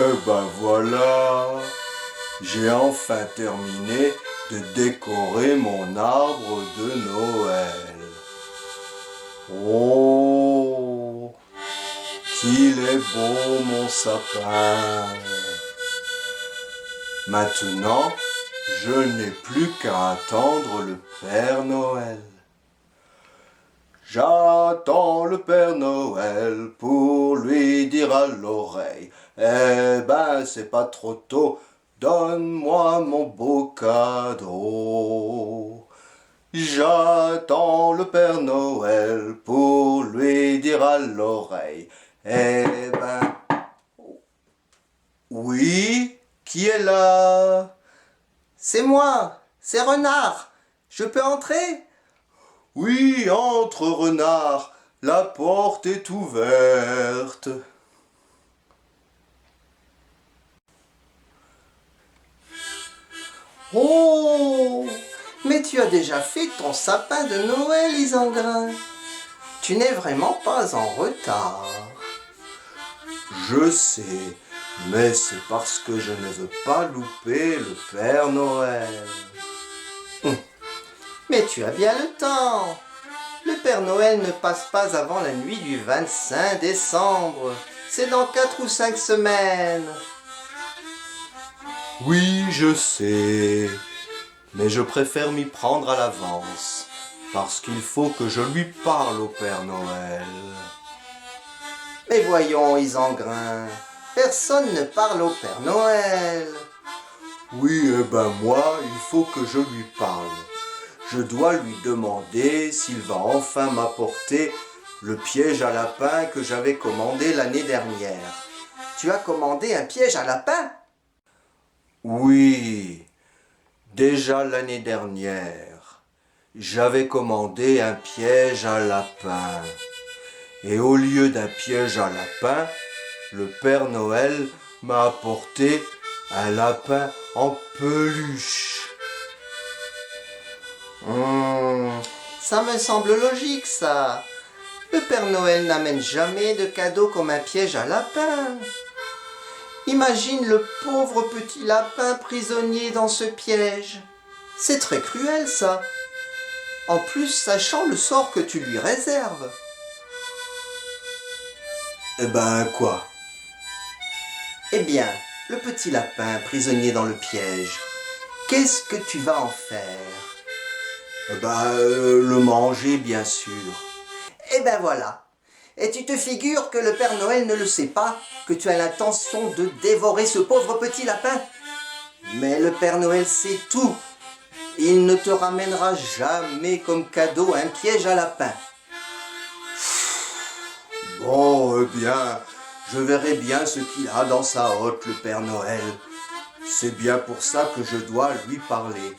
Eh ben voilà, j'ai enfin terminé de décorer mon arbre de Noël. Oh, qu'il est beau mon sapin. Maintenant, je n'ai plus qu'à attendre le Père Noël. J'attends le Père Noël pour lui dire à l'oreille, eh ben c'est pas trop tôt, donne-moi mon beau cadeau. J'attends le Père Noël pour lui dire à l'oreille, eh ben... Oui, qui est là? C'est moi, c'est Renard. Je peux entrer? Oui, entre, renard, la porte est ouverte. Oh, mais tu as déjà fait ton sapin de Noël, Isengrin. Tu n'es vraiment pas en retard. Je sais, mais c'est parce que je ne veux pas louper le Père Noël. Mais tu as bien le temps. Le Père Noël ne passe pas avant la nuit du 25 décembre. C'est dans 4 ou 5 semaines. Oui, je sais, mais je préfère m'y prendre à l'avance, parce qu'il faut que je lui parle au Père Noël. Mais voyons, Isengrin, personne ne parle au Père Noël. Oui, eh ben moi, il faut que je lui parle. Je dois lui demander s'il va enfin m'apporter le piège à lapin que j'avais commandé l'année dernière. Tu as commandé un piège à lapin? Oui, déjà l'année dernière, j'avais commandé un piège à lapin. Et au lieu d'un piège à lapin, le Père Noël m'a apporté un lapin en peluche. Ça me semble logique, ça. Le Père Noël n'amène jamais de cadeau comme un piège à lapin. Imagine le pauvre petit lapin prisonnier dans ce piège. C'est très cruel, ça. En plus, sachant le sort que tu lui réserves. Eh ben quoi? Eh bien, le petit lapin prisonnier dans le piège, qu'est-ce que tu vas en faire? Eh ben le manger bien sûr. Eh ben voilà. Et tu te figures que le Père Noël ne le sait pas, que tu as l'intention de dévorer ce pauvre petit lapin? Mais le Père Noël sait tout. Il ne te ramènera jamais comme cadeau un piège à lapin. Bon, eh bien, je verrai bien ce qu'il a dans sa hotte, le Père Noël. C'est bien pour ça que je dois lui parler.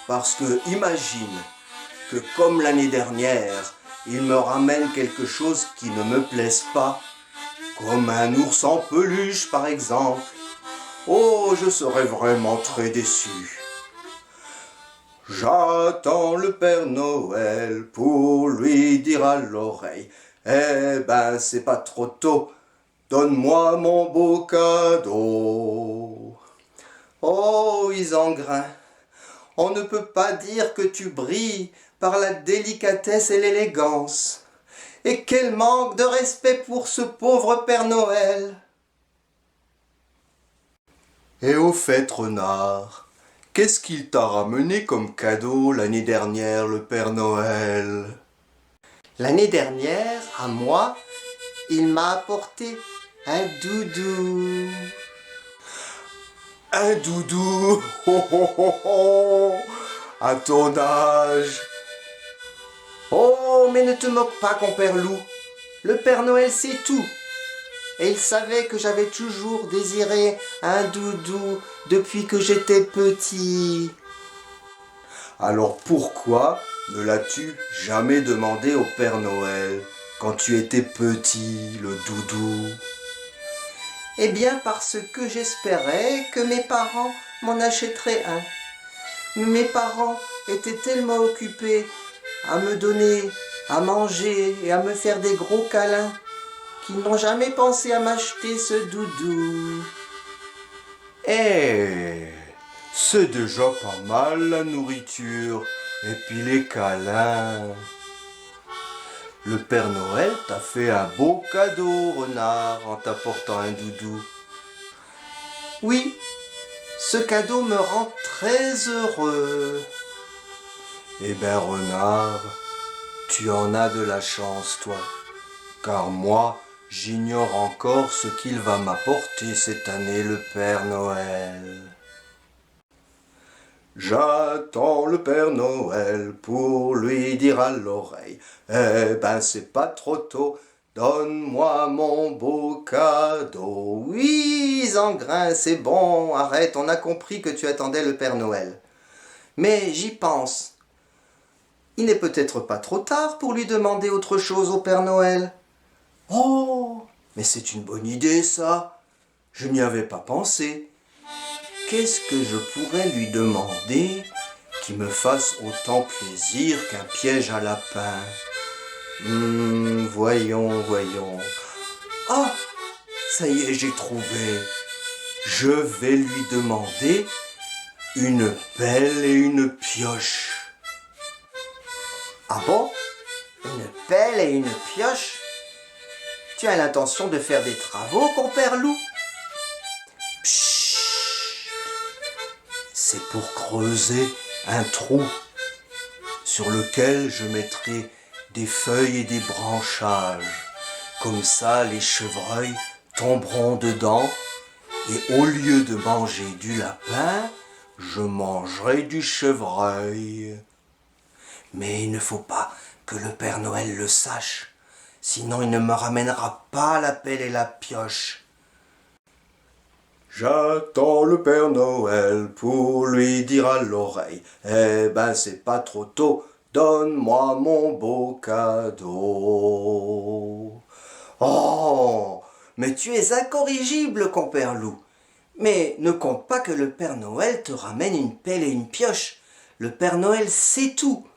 Parce que imagine que comme l'année dernière, il me ramène quelque chose qui ne me plaise pas, comme un ours en peluche par exemple. Oh, je serais vraiment très déçu. J'attends le Père Noël pour lui dire à l'oreille, eh ben c'est pas trop tôt, donne-moi mon beau cadeau. Oh, Isengrin, on ne peut pas dire que tu brilles par la délicatesse et l'élégance. Et quel manque de respect pour ce pauvre Père Noël! Et au fait, renard, qu'est-ce qu'il t'a ramené comme cadeau l'année dernière, le Père Noël? L'année dernière, à moi, il m'a apporté un doudou. Un doudou, oh, oh, oh, oh, à ton âge. Oh, mais ne te moque pas, compère Loup. Le Père Noël sait tout. Et il savait que j'avais toujours désiré un doudou depuis que j'étais petit. Alors pourquoi ne l'as-tu jamais demandé au Père Noël quand tu étais petit, le doudou? Eh bien parce que j'espérais que mes parents m'en achèteraient un. Mais mes parents étaient tellement occupés à me donner à manger et à me faire des gros câlins qui n'ont jamais pensé à m'acheter ce doudou. Eh, c'est déjà pas mal la nourriture et puis les câlins. Le Père Noël t'a fait un beau cadeau, renard, en t'apportant un doudou. Oui, ce cadeau me rend très heureux. Eh ben, renard, tu en as de la chance, toi. Car moi, j'ignore encore ce qu'il va m'apporter cette année, le Père Noël. J'attends le Père Noël pour lui dire à l'oreille, eh ben c'est pas trop tôt, donne-moi mon beau cadeau. Oui, Zangrin, c'est bon, arrête, on a compris que tu attendais le Père Noël. Mais j'y pense. Il n'est peut-être pas trop tard pour lui demander autre chose au Père Noël. Oh, mais c'est une bonne idée ça, je n'y avais pas pensé. Qu'est-ce que je pourrais lui demander qui me fasse autant plaisir qu'un piège à lapin? Voyons. Ah, ça y est, j'ai trouvé. Je vais lui demander une pelle et une pioche. Ah bon? Une pelle et une pioche? Tu as l'intention de faire des travaux, compère Loup? Psst, c'est pour creuser un trou sur lequel je mettrai des feuilles et des branchages. Comme ça, les chevreuils tomberont dedans et au lieu de manger du lapin, je mangerai du chevreuil. Mais il ne faut pas que le Père Noël le sache, sinon il ne me ramènera pas la pelle et la pioche. J'attends le Père Noël pour lui dire à l'oreille, eh ben c'est pas trop tôt, donne-moi mon beau cadeau. Oh, mais tu es incorrigible, compère Loup. Mais ne compte pas que le Père Noël te ramène une pelle et une pioche. Le Père Noël sait tout.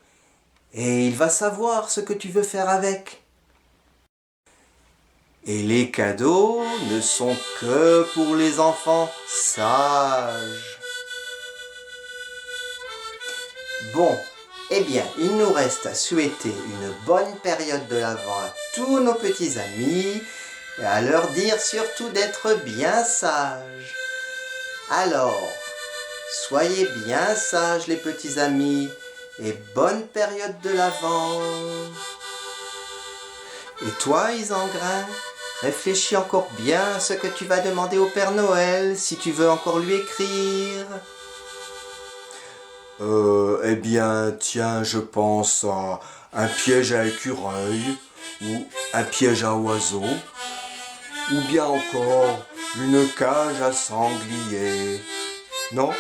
Et il va savoir ce que tu veux faire avec. Et les cadeaux ne sont que pour les enfants sages. Bon, eh bien, il nous reste à souhaiter une bonne période de l'Avent à tous nos petits amis et à leur dire surtout d'être bien sages. Alors, soyez bien sages les petits amis et bonne période de l'Avent. Et toi, Isengrin, réfléchis encore bien à ce que tu vas demander au Père Noël si tu veux encore lui écrire. Eh bien, tiens, je pense à un piège à écureuil ou un piège à oiseau ou bien encore une cage à sanglier. Non?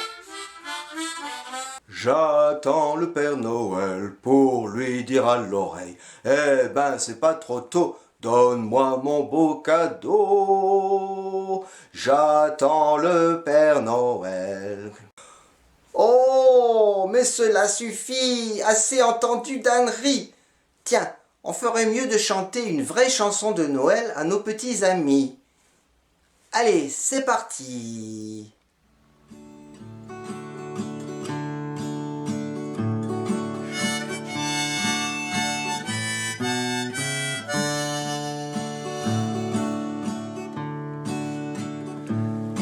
J'attends le Père Noël pour lui dire à l'oreille, eh ben c'est pas trop tôt, donne-moi mon beau cadeau. J'attends le Père Noël. Oh, mais cela suffit, assez entendu d'ânerie. Tiens, on ferait mieux de chanter une vraie chanson de Noël à nos petits amis. Allez, c'est parti.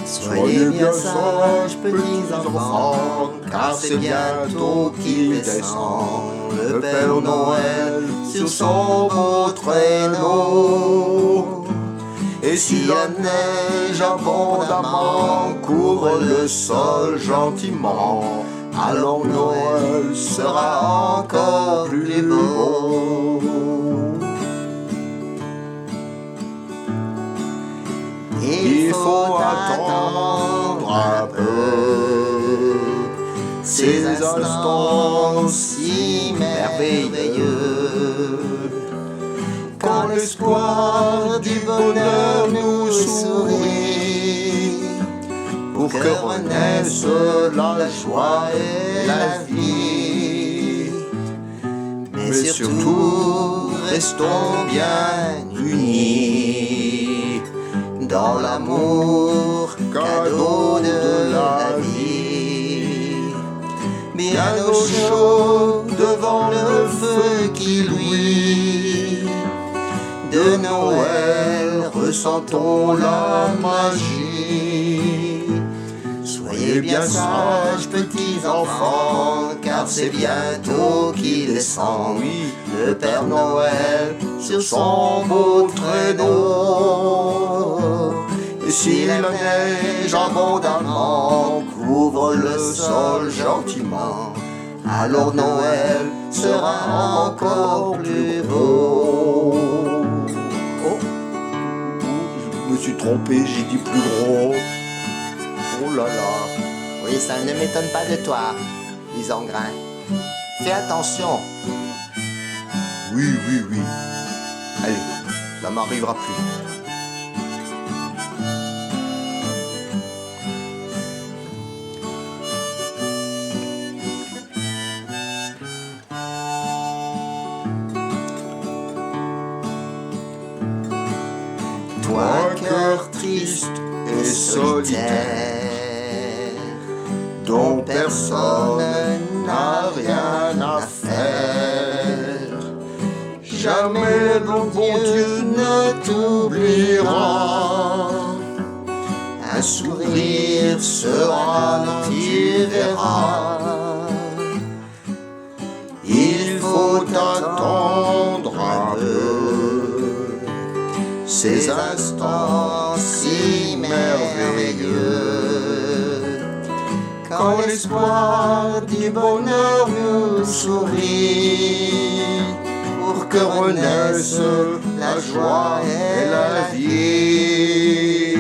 Soyez bien sages, petits enfants, car c'est bientôt qu'il descend, le Père Noël, sur son beau traîneau. Et si la neige abondamment couvre le sol gentiment, alors Noël sera encore plus beau. Il faut attendre un peu ces instants si merveilleux, quand l'espoir du bonheur nous sourit, pour que renaisse la joie et la vie. Mais surtout, restons bien unis dans l'amour, cadeau de la vie. Bien au chaud devant le feu qui luit de Noël, ressentons la magie. Soyez bien sages, petits enfants, car c'est bientôt qu'il descend, oui, le Père Noël sur son beau traîneau. Et si la neige abondamment couvre le sol gentiment, alors Noël sera encore plus beau. Oh, je me suis trompé, j'ai dit plus gros. Oh là là. Oui, ça ne m'étonne pas de toi, Isengrin. Fais attention. Oui, oui, oui. Allez, ça m'arrivera plus. Toi, cœur triste et solitaire, dont personne n'a rien à faire, jamais bon Dieu ne t'oubliera. Un sourire sera, tu verras. Il faut attendre un peu ces instants si merveilleux, quand l'espoir du bonheur nous sourit, pour que renaisse la joie et la vie.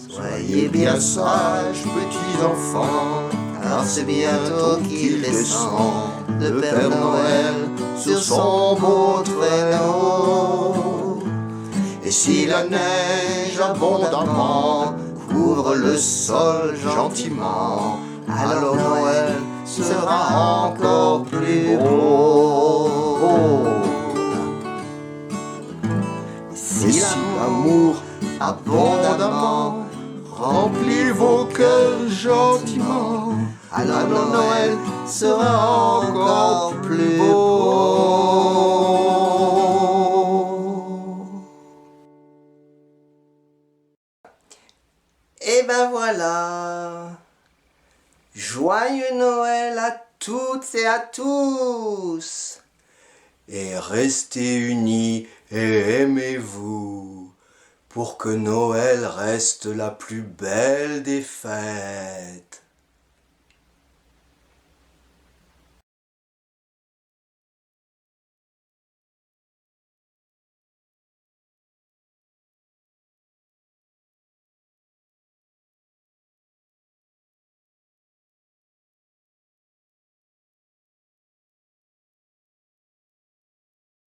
Soyez bien sages, petits enfants, car c'est bientôt qu'il descend, le Père Noël sur son beau traîneau. Et si la neige abondamment couvre le sol gentiment, alors Noël sera encore plus beau. Si l'amour abondamment remplit vos cœurs gentiment, alors Noël sera encore plus beau. Et ben voilà. Joyeux Noël à toutes et à tous. Et restez unis et aimez-vous, pour que Noël reste la plus belle des fêtes.